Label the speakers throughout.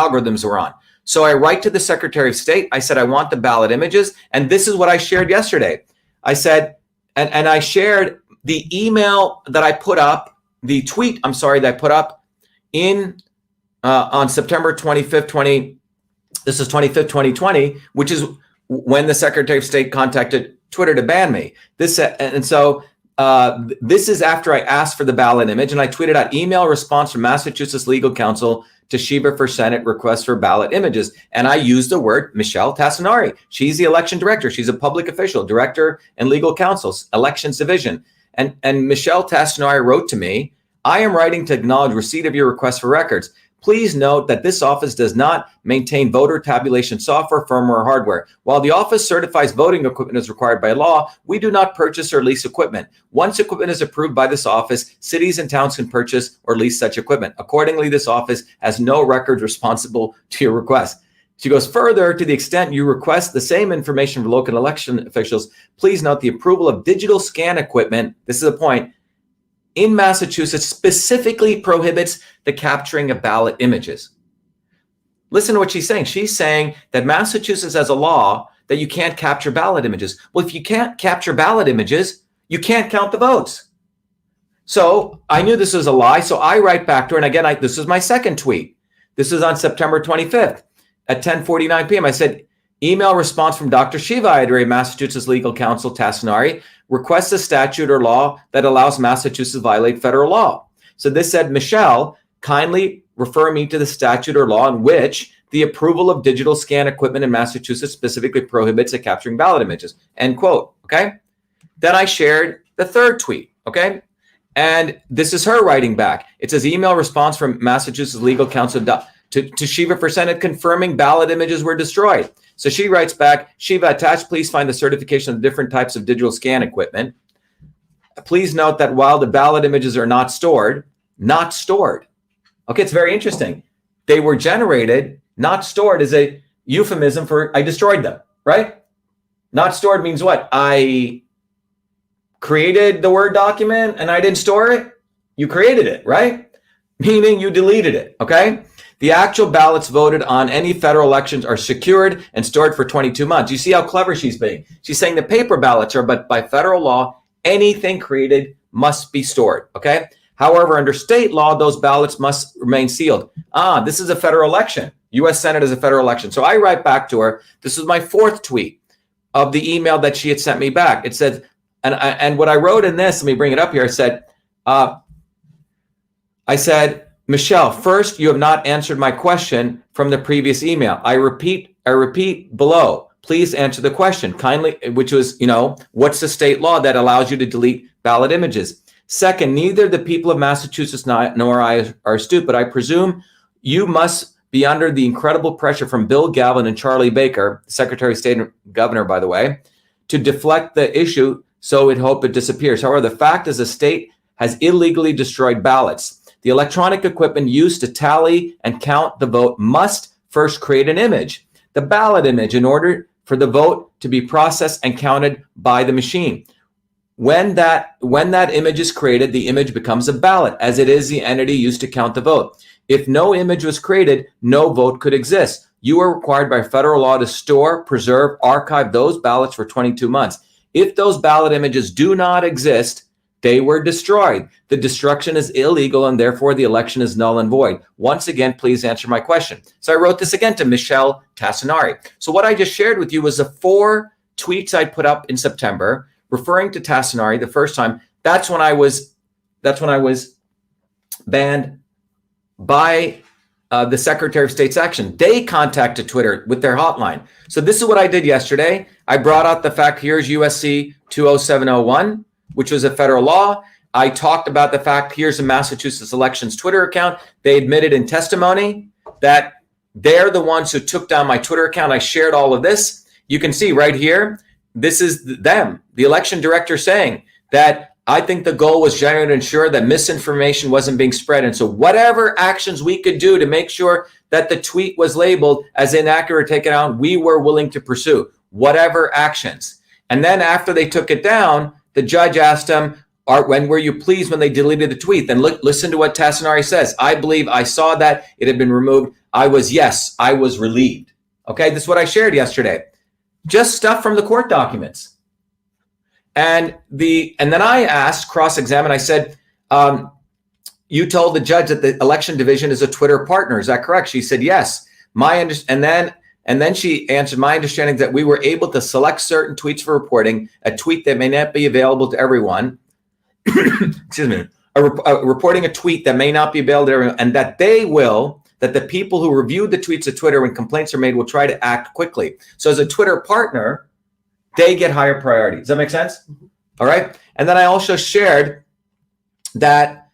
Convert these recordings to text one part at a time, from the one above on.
Speaker 1: algorithms were on. So I write to the Secretary of State. I said, I want the ballot images. And this is what I shared yesterday. I said, and I shared the email that I put up, the tweet, that I put up in on September 25th, 2020, which is when the Secretary of State contacted Twitter to ban me. This is after I asked for the ballot image, and I tweeted out email response from Massachusetts legal counsel to Shiva for Senate request for ballot images. And I used the word Michelle Tassinari. She's the election director. She's a public official, director and legal counsel, elections division. And Michelle Tassinari wrote to me, I am writing to acknowledge receipt of your request for records. Please note that this office does not maintain voter tabulation software, firmware, or hardware. While the office certifies voting equipment as required by law, we do not purchase or lease equipment. Once equipment is approved by this office, cities and towns can purchase or lease such equipment. Accordingly, this office has no records responsible to your request. She goes further, to the extent you request the same information from local election officials, please note the approval of digital scan equipment, this is a point, in Massachusetts specifically prohibits the capturing of ballot images. Listen to what she's saying. She's saying that Massachusetts has a law that you can't capture ballot images. Well, if you can't capture ballot images, you can't count the votes. So I knew this was a lie. So I write back to her. And again, this is my second tweet. This is on September 25th at 10:49 p.m. I said, email response from Dr. Shiva Ayyadurai, Massachusetts legal counsel Tassinari, requests a statute or law that allows Massachusetts to violate federal law. So this said, Michelle, kindly refer me to the statute or law in which the approval of digital scan equipment in Massachusetts specifically prohibits the capturing ballot images, end quote, okay? Then I shared the third tweet, okay? And this is her writing back. It says, email response from Massachusetts legal counsel to Shiva for Senate confirming ballot images were destroyed. So she writes back, Shiva, attached, please find the certification of different types of digital scan equipment. Please note that while the ballot images are not stored. Okay, it's very interesting. They were generated, not stored is a euphemism for I destroyed them, right? Not stored means what? I created the Word document and I didn't store it. You created it, right? Meaning you deleted it, okay? The actual ballots voted on any federal elections are secured and stored for 22 months. You see how clever she's being. She's saying the paper ballots are, but by federal law, anything created must be stored, okay? However, under state law, those ballots must remain sealed. This is a federal election. U.S. Senate is a federal election. So I write back to her. This is my fourth tweet of the email that she had sent me back. It said, and what I wrote in this, let me bring it up here. I said, Michelle, first, you have not answered my question from the previous email. I repeat below, please answer the question kindly, which was, what's the state law that allows you to delete ballot images? Second, neither the people of Massachusetts nor I are stupid. I presume you must be under the incredible pressure from Bill Galvin and Charlie Baker, Secretary of State and Governor, by the way, to deflect the issue so it hope it disappears. However, the fact is the state has illegally destroyed ballots. The electronic equipment used to tally and count the vote must first create an image, the ballot image, in order for the vote to be processed and counted by the machine. When that image is created, the image becomes a ballot, as it is the entity used to count the vote. If no image was created, no vote could exist. You are required by federal law to store, preserve, archive those ballots for 22 months. If those ballot images do not exist, they were destroyed. The destruction is illegal, and therefore the election is null and void. Once again, please answer my question. So I wrote this again to Michelle Tassinari. So what I just shared with you was the 4 tweets I put up in September referring to Tassinari the first time. That's when I was banned by the Secretary of State's action. They contacted Twitter with their hotline. So this is what I did yesterday. I brought out the fact, here's USC 20701, which was a federal law. I talked about the fact, here's the Massachusetts elections Twitter account. They admitted in testimony that they're the ones who took down my Twitter account. I shared all of this. You can see right here, this is them, the election director, saying that I think the goal was generally to ensure that misinformation wasn't being spread. And so whatever actions we could do to make sure that the tweet was labeled as inaccurate or taken out, we were willing to pursue whatever actions. And then after they took it down, the judge asked them, when were you pleased when they deleted the tweet? Then listen to what Tassinari says. I believe I saw that it had been removed. I was relieved. Okay, this is what I shared yesterday. Just stuff from the court documents. And then I asked, cross-examined, I said, you told the judge that the election division is a Twitter partner. Is that correct? She said, yes. And then she answered, my understanding that we were able to select certain tweets for reporting, a tweet that may not be available to everyone. Excuse me. Reporting a tweet that may not be available to everyone, and that the people who reviewed the tweets of Twitter when complaints are made will try to act quickly. So as a Twitter partner, they get higher priority. Does that make sense? All right. And then I also shared that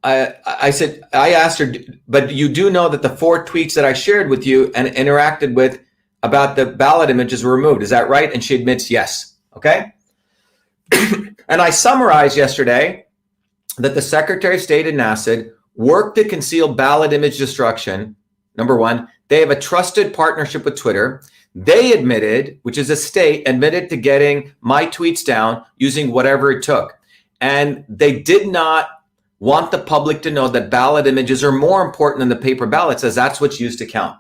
Speaker 1: I asked her, but you do know that the 4 tweets that I shared with you and interacted with about the ballot images were removed. Is that right? And she admits yes. Okay. And I summarized yesterday that the Secretary of State and NASID worked to conceal ballot image destruction. Number one, they have a trusted partnership with Twitter. They admitted, which is a state, admitted to getting my tweets down using whatever it took. And they did not want the public to know that ballot images are more important than the paper ballots, as that's what's used to count.